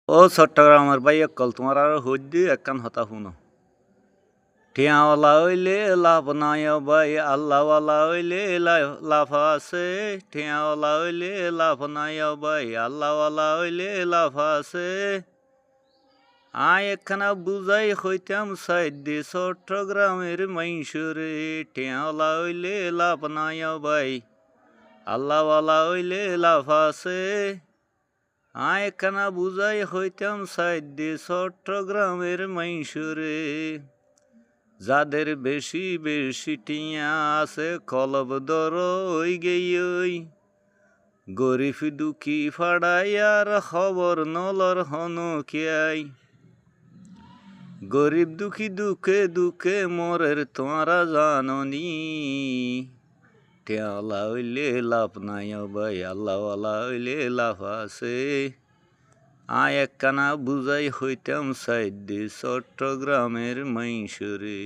ও চট্টগ্রামের ভাই কল তোমার আর হইদি একখান হতা শুনো ঠিয়াওয়ালা হইলে লাভ নাই ভাই আল্লাহওয়ালা হইলে লাভ আছে ঠিয়াওয়ালা হইলে লাভ নাই ভাই আল্লাহওয়ালা হইলে লাভ আছে একখানা বুঝাই হইতাম সাইদি চট্টগ্রামের মাইসুরে ঠিয়াওয়ালা হইলে লাভ নাই ভাই আল্লাহওয়ালা হইলে লাভ আছে একখানা বুঝাই হইতাম সাইদি চট্টগ্রামের মাইসুরে যাদের বেশি বেশি টিয়া আছে কলব দর ওই গেই গরিব দুঃখী ফাড়াইয়ার খবর নলর হনকিয়াই গরিব দুঃখী দুঃখে দুঃখে মরের তোমরা জাননি টিয়াওয়ালা হইলে লাভ নাই ভাই আল্লাহওয়ালা হইলে লাভ আছে একখানা বুঝাই হইতাম সাইদি চট্টগ্রামের মাইসুরে।